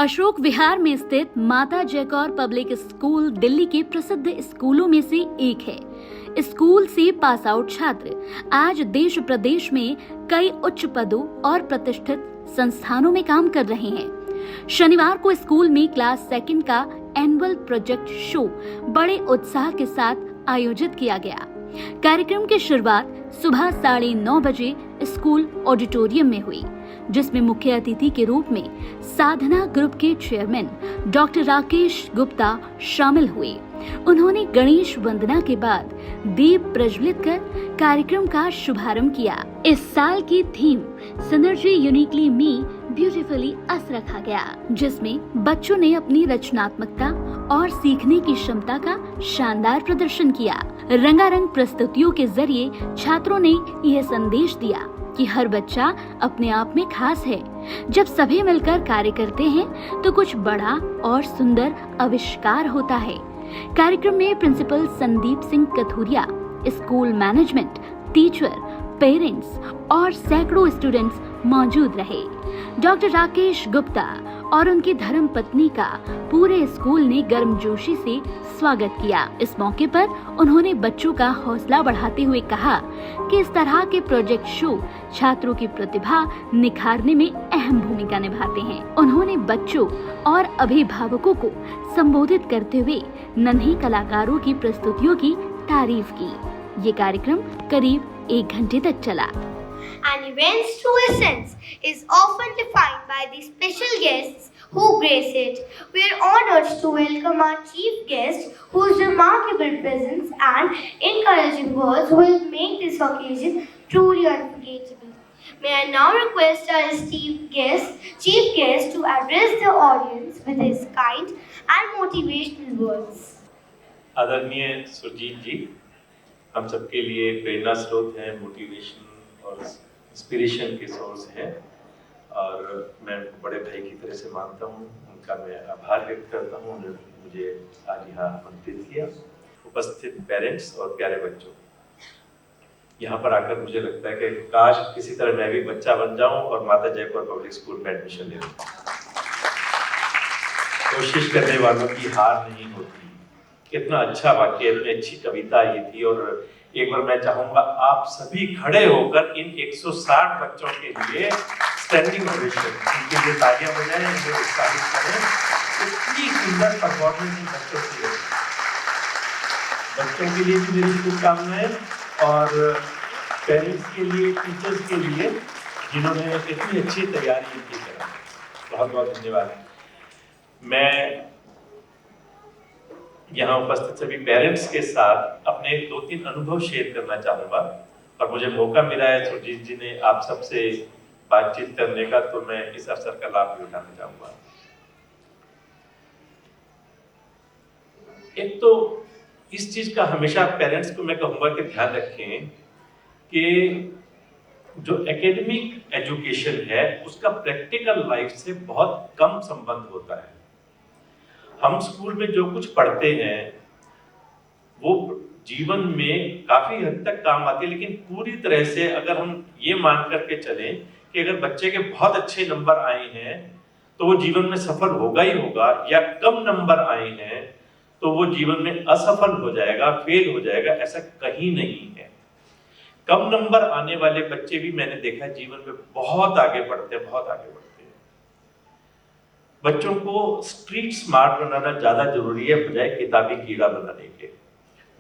अशोक विहार में स्थित माता जयकौर पब्लिक स्कूल दिल्ली के प्रसिद्ध स्कूलों में से एक है। स्कूल से पास आउट छात्र आज देश प्रदेश में कई उच्च पदों और प्रतिष्ठित संस्थानों में काम कर रहे हैं। शनिवार को स्कूल में क्लास सेकंड का एनुअल प्रोजेक्ट शो बड़े उत्साह के साथ आयोजित किया गया। कार्यक्रम की शुरुआत सुबह 9:30 बजे स्कूल ऑडिटोरियम में हुई, जिसमें मुख्य अतिथि के रूप में साधना ग्रुप के चेयरमैन डॉक्टर राकेश गुप्ता शामिल हुए। उन्होंने गणेश वंदना के बाद दीप प्रज्वलित कर कार्यक्रम का शुभारंभ किया। इस साल की थीम सिनर्जी यूनिकली मी ब्यूटीफुली अस रखा गया, जिसमें बच्चों ने अपनी रचनात्मकता और सीखने की क्षमता का शानदार प्रदर्शन किया। रंगारंग प्रस्तुतियों के जरिए छात्रों ने यह संदेश दिया कि हर बच्चा अपने आप में खास है। जब सभी मिलकर कार्य करते हैं तो कुछ बड़ा और सुंदर आविष्कार होता है। कार्यक्रम में principal Sandeep Singh Kathuria, school management, teacher, parents और सैकड़ों स्टूडेंट्स मौजूद रहे। डॉक्टर राकेश गुप्ता और उनकी धर्मपत्नी का पूरे स्कूल ने गर्मजोशी से स्वागत किया। इस मौके पर उन्होंने बच्चों का हौसला बढ़ाते हुए कहा कि इस तरह के प्रोजेक्ट शो छात्रों की प्रतिभा निखारने में अहम भूमिका निभाते हैं। उन्होंने बच्चों और अभिभावकों को संबोधित करते हुए नन्हे कलाकारों की प्रस्तुतियों की तारीफ की। ये कार्यक्रम करीब 1 घंटे तक चला। An event's true essence is often defined by the special guests who grace it. We are honored to welcome our chief guest, whose remarkable presence and encouraging words will make this occasion truly unforgettable. May I now request our esteemed chief guest, to address the audience with his kind and motivational words. आदरणीय सुरजीत जी, हम सबके लिए प्रेरणा स्रोत हैं, motivation और inspiration के source हैं, और मैं बड़े भाई की तरह से मानता हूँ। उनका मैं आभार व्यक्त करता हूँ, उन्होंने मुझे आज यहाँ आमंत्रित किया। उपस्थित पेरेंट्स और प्यारे बच्चों, यहाँ पर आकर मुझे लगता है कि काश किसी तरह मैं भी बच्चा बन जाऊँ और माता जयकौर पब्लिक स्कूल में एडमिशन ले लूँ। कोशिश करने वालों की हार नहीं होती। कितना अच्छा वाक्य, इतनी अच्छी कविता ये थी। और एक बार मैं चाहूंगा आप सभी खड़े होकर इन 160 बच्चों के लिए स्टैंडिंग ओवेशन, उनके लिए तालियां बजाएं, उन्हें उत्साहित करें। इतनी सुंदर परफॉर्मेंस इन बच्चों की है। बच्चों के लिए भी मेरी शुभकामनाएं, और पेरेंट्स के लिए, टीचर्स के लिए, जिन्होंने इतनी अच्छी तैयारी की है, बहुत बहुत धन्यवाद। मैं यहाँ उपस्थित सभी पेरेंट्स के साथ अपने 2-3 अनुभव शेयर करना चाहूँगा, और मुझे मौका मिला है सुरजीत जी ने आप सबसे बातचीत करने का, तो मैं इस अवसर का लाभ भी उठाना चाहूँगा। एक तो इस चीज का हमेशा पेरेंट्स को मैं कहूँगा कि ध्यान रखें कि जो एकेडमिक एजुकेशन है उसका प्रैक्टिकल लाइफ से बहुत कम संबंध होता है। हम स्कूल में जो कुछ पढ़ते हैं वो जीवन में काफी हद तक काम आती है, लेकिन पूरी तरह से अगर हम ये मान करके चलें कि अगर बच्चे के बहुत अच्छे नंबर आए हैं तो वो जीवन में सफल होगा ही होगा, या कम नंबर आए हैं तो वो जीवन में असफल हो जाएगा, फेल हो जाएगा, ऐसा कहीं नहीं है। कम नंबर आने वाले बच्चे भी मैंने देखा है जीवन में बहुत आगे बढ़ते हैं, बहुत आगे बढ़ते हैं। बच्चों को स्ट्रीट स्मार्ट बनाना ज्यादा जरूरी है बजाय किताबी कीड़ा बनाने के।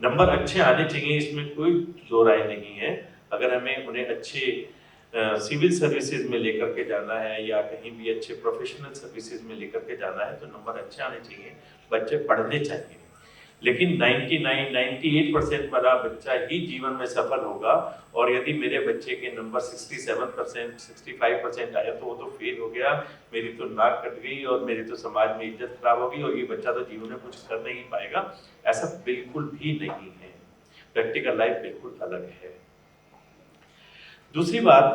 नंबर अच्छे आने चाहिए, इसमें कोई दो राय नहीं है। अगर हमें उन्हें अच्छे सिविल सर्विसेज में लेकर के जाना है या कहीं भी अच्छे प्रोफेशनल सर्विसेज में लेकर के जाना है तो नंबर अच्छे आने चाहिए, बच्चे पढ़ने चाहिए। लेकिन 99-98% वाला बच्चा ही जीवन में सफल होगा, और यदि मेरे बच्चे के नंबर 67%, 65% आया तो वो तो फेल हो गया, मेरी तो नाक कट गई और मेरी तो समाज में इज्जत खराब होगी और ये बच्चा तो जीवन में कुछ कर नहीं पाएगा। ऐसा बिल्कुल भी नहीं है। प्रैक्टिकल लाइफ बिल्कुल अलग है। दूसरी बात,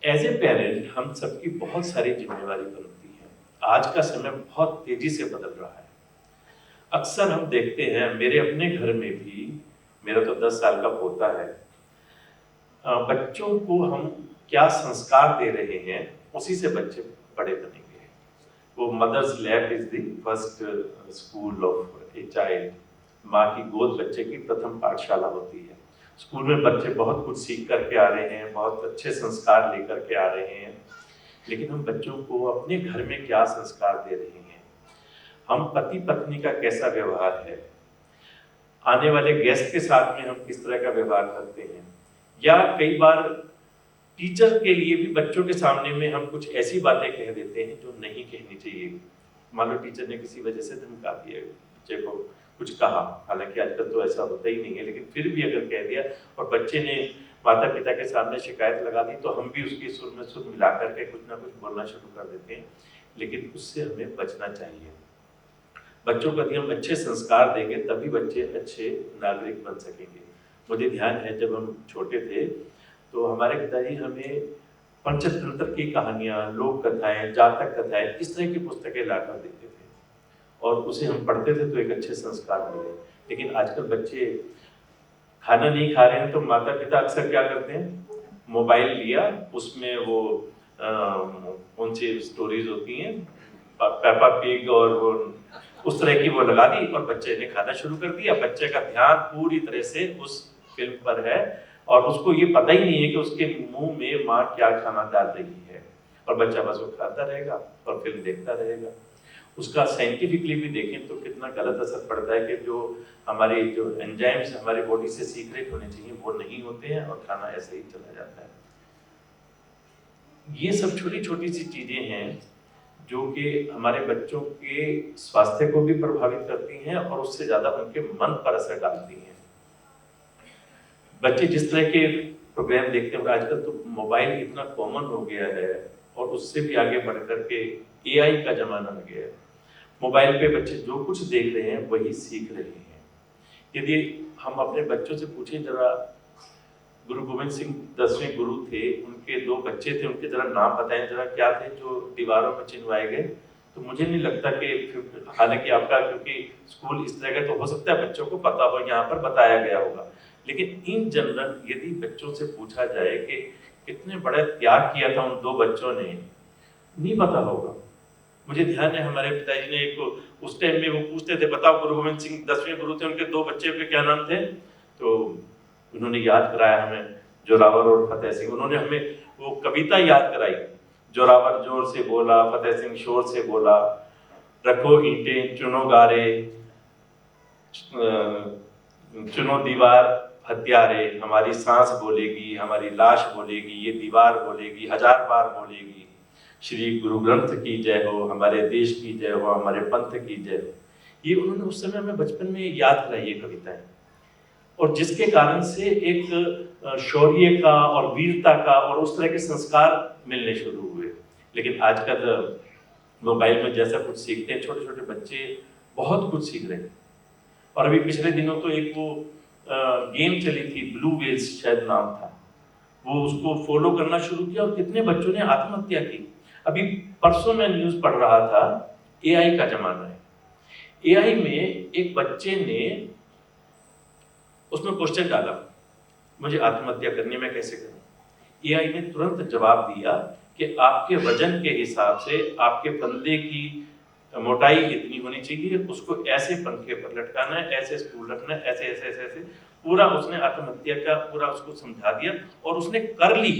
एज ए पेरेंट हम सबकी बहुत सारी जिम्मेवारी बनती है। आज का समय बहुत तेजी से बदल रहा है। अक्सर हम देखते हैं, मेरे अपने घर में भी, मेरा तो 10 साल का पोता है, बच्चों को हम क्या संस्कार दे रहे हैं उसी से बच्चे बड़े बनेंगे। वो mother's lap is the first school of a child. माँ की गोद बच्चे की प्रथम पाठशाला होती है। स्कूल में बच्चे बहुत कुछ सीख करके आ रहे हैं, बहुत अच्छे संस्कार लेकर के आ रहे हैं, लेकिन हम बच्चों को अपने घर में क्या संस्कार दे रहे हैं, हम पति पत्नी का कैसा व्यवहार है, आने वाले गेस्ट के साथ में हम किस तरह का व्यवहार करते हैं, या कई बार टीचर के लिए भी बच्चों के सामने में हम कुछ ऐसी बातें कह देते हैं जो नहीं कहनी चाहिए। मान लो टीचर ने किसी वजह से धमका दिया, बच्चे को कुछ कहा, हालांकि आजकल तो ऐसा होता ही नहीं है, लेकिन फिर भी अगर कह दिया और बच्चे ने माता पिता के सामने शिकायत लगा दी, तो हम भी उसकी सुर में सुर मिला करके कुछ ना कुछ बोलना शुरू कर देते हैं। लेकिन उससे हमें बचना चाहिए। बच्चों को यदि हम अच्छे संस्कार देंगे तभी बच्चे अच्छे नागरिक बन सकेंगे। मुझे ध्यान है जब हम छोटे थे तो हमारे पिताजी हमें पंचतंत्र की कहानियां, लोक कथाएं, जातक कथाएं, इस तरह की पुस्तकें लाकर देते थे और उसे हम पढ़ते थे तो एक अच्छे संस्कार मिले। लेकिन आजकल बच्चे खाना नहीं खा रहे हैं तो माता पिता अक्सर क्या करते हैं, मोबाइल लिया, उसमें वो कौन सी स्टोरीज होती हैं, पेपा पिग और वो उस तरह की वो लगा दी और बच्चे ने खाना शुरू कर दिया। बच्चे का ध्यान पूरी तरह से उस फिल्म पर है और उसको ये पता ही नहीं है कि उसके मुंह में माँ क्या खाना डाल रही है, और बच्चा बस वो खाता रहेगा और फिल्म देखता रहेगा। उसका साइंटिफिकली भी देखें तो कितना गलत असर पड़ता है कि जो हमारे जो एंजाइम्स हमारे बॉडी से सीक्रेट होने चाहिए वो नहीं होते हैं और खाना ऐसे ही चला जाता है। ये सब छोटी छोटी सी चीजें हैं जो कि हमारे बच्चों के स्वास्थ्य को भी प्रभावित करती हैं और उससे ज्यादा उनके मन पर असर डालती हैं। बच्चे जिस तरह के प्रोग्राम देखते हैं, आजकल तो मोबाइल इतना कॉमन हो गया है और उससे भी आगे बढ़ करके एआई का जमाना आ गया है। मोबाइल पे बच्चे जो कुछ देख रहे हैं वही सीख रहे हैं। यदि हम अपने बच्चों से पूछें, जरा गुरु गोविंद सिंह 10वें गुरु थे, उनके 2 बच्चे थे, उनके जरा नाम बताएं जरा क्या थे जो दीवारों में चिन्हवाए गए। तो मुझे नहीं लगता कि, हालांकि आपका क्योंकि स्कूल इस तरह का तो हो सकता है बच्चों को पता हो, यहाँ पर बताया गया होगा, लेकिन इन जनरल यदि बच्चों से पूछा जाए कि कितने बड़ा त्याग किया था उन 2 बच्चों ने, नहीं पता होगा। मुझे ध्यान है हमारे पिताजी ने एक उस टाइम में वो पूछते थे, बताओ गुरु गोविंद सिंह 10वें गुरु थे, उनके 2 बच्चे के क्या नाम थे, तो उन्होंने याद कराया हमें जोरावर और फतेह सिंह। उन्होंने हमें वो कविता याद कराई, जोरावर जोर से बोला, फतेह सिंह शोर से बोला, रखो ईंटें चुनो गारे, चुनो दीवार हत्यारे, हमारी सांस बोलेगी, हमारी लाश बोलेगी, ये दीवार बोलेगी, 1000 बार बोलेगी, श्री गुरु ग्रंथ की जय हो, हमारे देश की जय हो, हमारे पंथ की जय हो। ये उन्होंने उस समय हमें बचपन में याद कराई ये कविताएं, और जिसके कारण से एक शौर्य का और वीरता का और उस तरह के संस्कार मिलने शुरू हुए। लेकिन आजकल मोबाइल में जैसा कुछ सीखते हैं, छोटे छोटे बच्चे बहुत कुछ सीख रहे हैं। और अभी पिछले दिनों तो एक वो गेम चली थी, ब्लू वेल्स शायद नाम था, वो उसको फॉलो करना शुरू किया और कितने बच्चों ने आत्महत्या की। अभी परसों मैं न्यूज पढ़ रहा था, एआई का जमाना है, एआई में एक बच्चे ने उसमें क्वेश्चन डाला, मुझे आत्महत्या करनी, मैं कैसे करूं। एआई ने तुरंत जवाब दिया कि आपके वजन के हिसाब से आपके फंदे की मोटाई इतनी होनी चाहिए, उसको ऐसे पंखे पर लटकाना है, ऐसे स्टूल रखना है, ऐसे ऐसे ऐसे ऐसे, पूरा उसने आत्महत्या का पूरा उसको समझा दिया और उसने कर ली।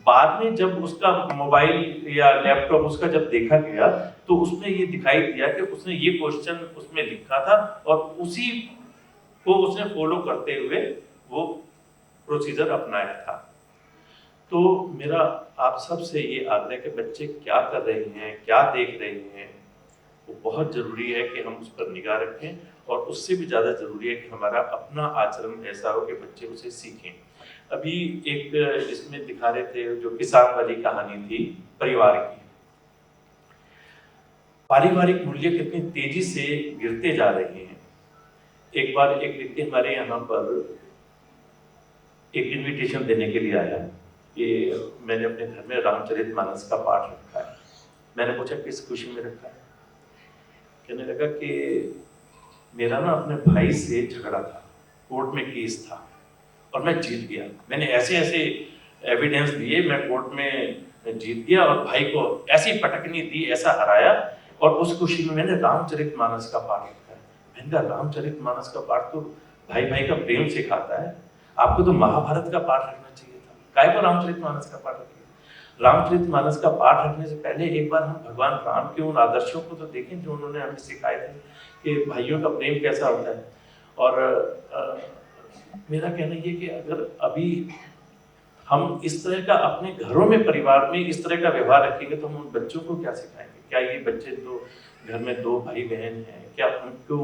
बाद में जब उसका मोबाइल या लैपटॉप उसका जब देखा गया तो उसमें ये दिखाई दिया कि उसने ये क्वेश्चन उसमें लिखा था और उसी को उसने फॉलो करते हुए वो प्रोसीजर अपनाया था। तो मेरा आप सबसे ये आग्रह है कि बच्चे क्या कर रहे हैं, क्या देख रहे हैं, वो बहुत जरूरी है कि हम उस पर निगाह रखें, और उससे भी ज्यादा जरूरी है कि हमारा अपना आचरण ऐसा हो कि बच्चे उसे सीखें। अभी एक इसमें दिखा रहे थे जो किसान वाली कहानी थी परिवार की, पारिवारिक मूल्य कितनी तेजी से गिरते जा रहे हैं। एक बार एक व्यक्ति हमारे यहाँ पर एक इनविटेशन देने के लिए आया, ये मैंने अपने घर में रामचरितमानस का पाठ रखा है। मैंने पूछा किस खुशी में रखा है, कहने लगा कि मेरा ना अपने भाई से झगड़ा था, कोर्ट में केस था और मैं जीत गया। मैंने ऐसे ऐसे एविडेंस दिए, मैं कोर्ट में जीत गया और भाई को ऐसी पटकनी दी, ऐसा हराया। और उस खुशी में मैंने रामचरितमानस का पाठ लिखा है। मैंने कहा रामचरितमानस का पाठ तो भाई भाई का प्रेम सिखाता है, आपको तो महाभारत का पाठ रखना चाहिए था, काहे को रामचरितमानस का पाठ रखिए। रामचरितमानस का पाठ रखने से पहले एक बार हम भगवान राम के उन आदर्शों को तो देखें जो उन्होंने हमें सिखाए थे कि भाइयों का प्रेम कैसा होता है। और मेरा कहना ये कि अगर अभी हम इस तरह का अपने घरों में, परिवार में इस तरह का व्यवहार रखेंगे तो हम उन बच्चों को क्या सिखाएंगे? क्या ये बच्चे तो घर में 2 भाई बहन हैं, क्या उनको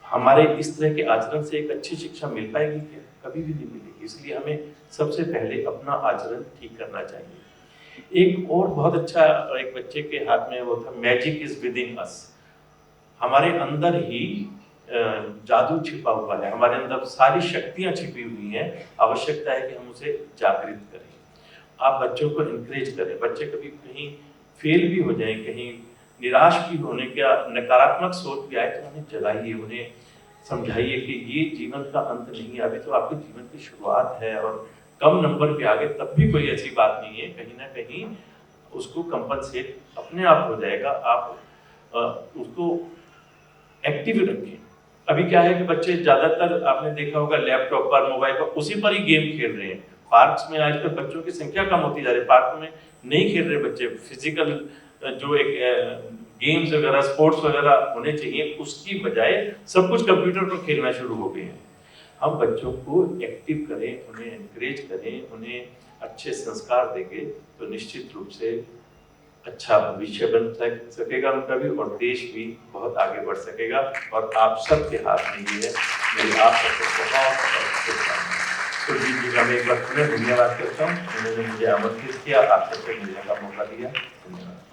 हमारे इस तरह के आचरण से एक अच्छी शिक्षा मिल पाएगी? क्या कभी भी नहीं मिलेगी। इसलिए हमें सबसे पहले अपना आचरण ठीक करना चाहिए। एक और बहुत अच्छा, एक बच्चे के हाथ में वो था, मैजिक इज विद इन अस। हमारे अंदर ही जादू छिपा हुआ है, हमारे अंदर सारी शक्तियां छिपी हुई हैं। आवश्यकता है कि हम उसे जागृत करें। आप बच्चों को इनकरेज करें। बच्चे कभी कहीं फेल भी हो जाएं, कहीं निराश भी होने का नकारात्मक सोच भी आए तो उन्हें जगाइए, उन्हें समझाइए कि ये जीवन का अंत नहीं है, अभी तो आपके जीवन की शुरुआत है और कम नंबर पे आ गए तब भी कोई ऐसी बात नहीं है, कहीं ना कहीं उसको कंपनसेट अपने आप हो जाएगा। आप उसको एक्टिव रखें। अभी क्या है कि बच्चे ज्यादातर आपने देखा होगा लैपटॉप पर, मोबाइल पर, उसी पर ही गेम खेल रहे हैं। पार्क्स में आजकल बच्चों की संख्या कम होती जा रही है, पार्क में नहीं खेल रहे बच्चे। फिजिकल जो एक गेम्स वगैरह, स्पोर्ट्स वगैरह होने चाहिए, उसकी बजाय सब कुछ कंप्यूटर पर खेलना शुरू हो गए हैं। हम बच्चों को एक्टिव करें, उन्हें एनकरेज करें, उन्हें अच्छे संस्कार देंगे तो निश्चित रूप से अच्छा भविष्य बन सकेगा उनका भी, और देश भी बहुत आगे बढ़ सकेगा। और आप सबके हाथ में ये है। मेरी आप सबको बहुत शुभकामनाएं। सुरजीत जी का मैं एक बार पुनः धन्यवाद करता हूँ, उन्होंने मुझे आमंत्रित किया, आप सबसे मिलने का मौका दिया। धन्यवाद।